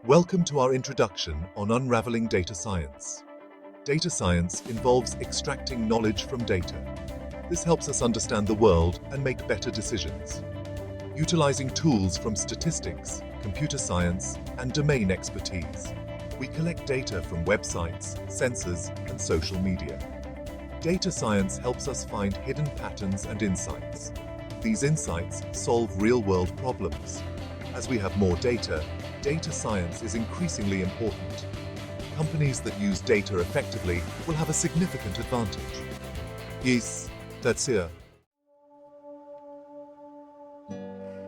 Welcome to our introduction on unraveling data science. Data science involves extracting knowledge from data. This helps us understand the world and make better decisions. Utilizing tools from statistics, computer science, and domain expertise, we collect data from websites, sensors, and social media. Data science helps us find hidden patterns and insights. These insights solve real-world problems. As we have more data science is increasingly important. Companies that use data effectively will have a significant advantage. Yes, that's it.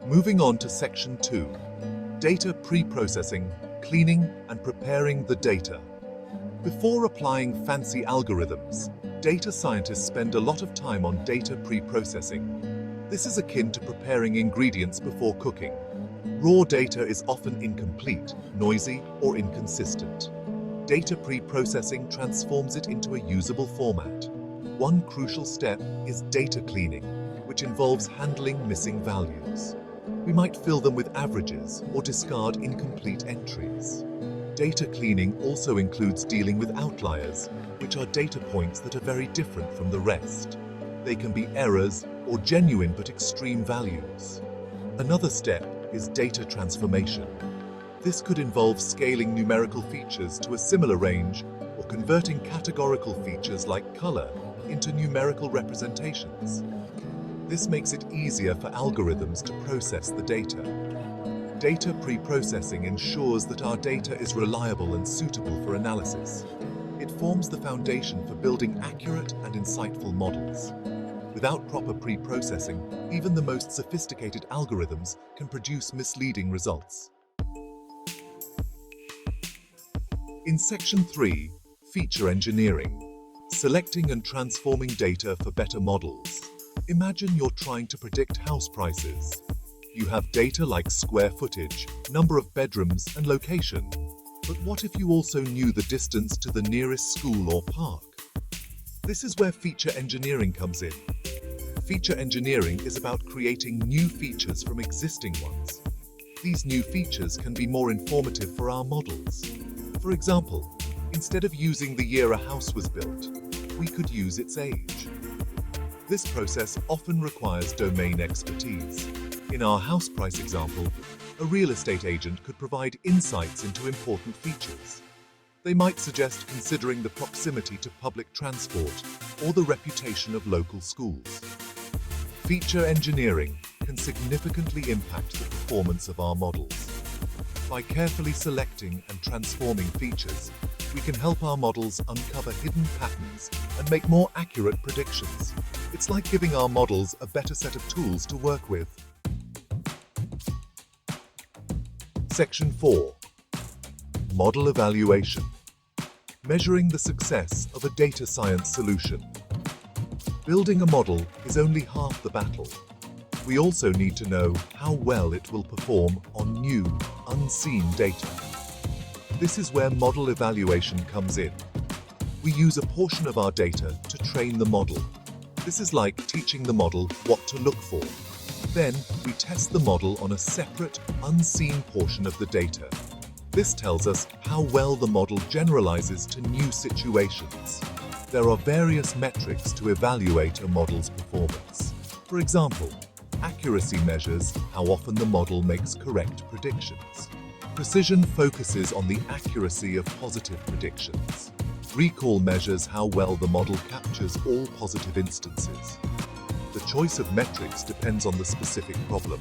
Moving on to Section 2. Data pre-processing, cleaning, and preparing the data. Before applying fancy algorithms, data scientists spend a lot of time on data pre-processing. This is akin to preparing ingredients before cooking. Raw data is often incomplete, noisy, or inconsistent. Data pre-processing transforms it into a usable format. One crucial step is data cleaning, which involves handling missing values. We might fill them with averages or discard incomplete entries. Data cleaning also includes dealing with outliers, which are data points that are very different from the rest. They can be errors or genuine but extreme values. Another step is data transformation. This could involve scaling numerical features to a similar range or converting categorical features like color into numerical representations. This makes it easier for algorithms to process the data. Data pre-processing ensures that our data is reliable and suitable for analysis. It forms the foundation for building accurate and insightful models. Without proper pre-processing, even the most sophisticated algorithms can produce misleading results. In Section 3, Feature Engineering, selecting and transforming data for better models. Imagine you're trying to predict house prices. You have data like square footage, number of bedrooms, and location. But what if you also knew the distance to the nearest school or park? This is where feature engineering comes in. Feature engineering is about creating new features from existing ones. These new features can be more informative for our models. For example, instead of using the year a house was built, we could use its age. This process often requires domain expertise. In our house price example, a real estate agent could provide insights into important features. They might suggest considering the proximity to public transport or the reputation of local schools. Feature engineering can significantly impact the performance of our models. By carefully selecting and transforming features, we can help our models uncover hidden patterns and make more accurate predictions. It's like giving our models a better set of tools to work with. Section 4. Model evaluation. Measuring the success of a data science solution. Building a model is only half the battle. We also need to know how well it will perform on new, unseen data. This is where model evaluation comes in. We use a portion of our data to train the model. This is like teaching the model what to look for. Then, we test the model on a separate, unseen portion of the data. This tells us how well the model generalizes to new situations. There are various metrics to evaluate a model's performance. For example, accuracy measures how often the model makes correct predictions. Precision focuses on the accuracy of positive predictions. Recall measures how well the model captures all positive instances. The choice of metrics depends on the specific problem.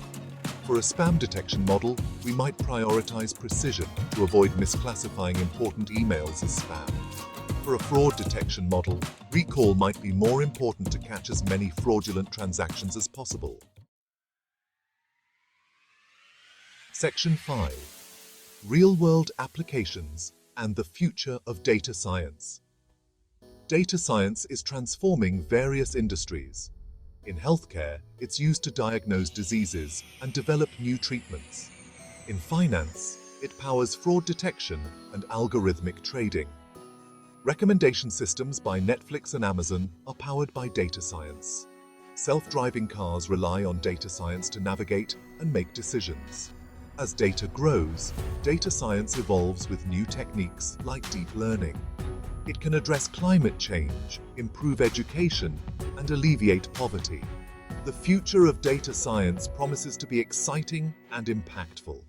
For a spam detection model, we might prioritize precision to avoid misclassifying important emails as spam. For a fraud detection model, recall might be more important to catch as many fraudulent transactions as possible. Section 5. Real-world applications and the future of data science. Data science is transforming various industries. In healthcare, it's used to diagnose diseases and develop new treatments. In finance, it powers fraud detection and algorithmic trading. Recommendation systems by Netflix and Amazon are powered by data science. Self-driving cars rely on data science to navigate and make decisions. As data grows, data science evolves with new techniques like deep learning. It can address climate change, improve education, and alleviate poverty. The future of data science promises to be exciting and impactful.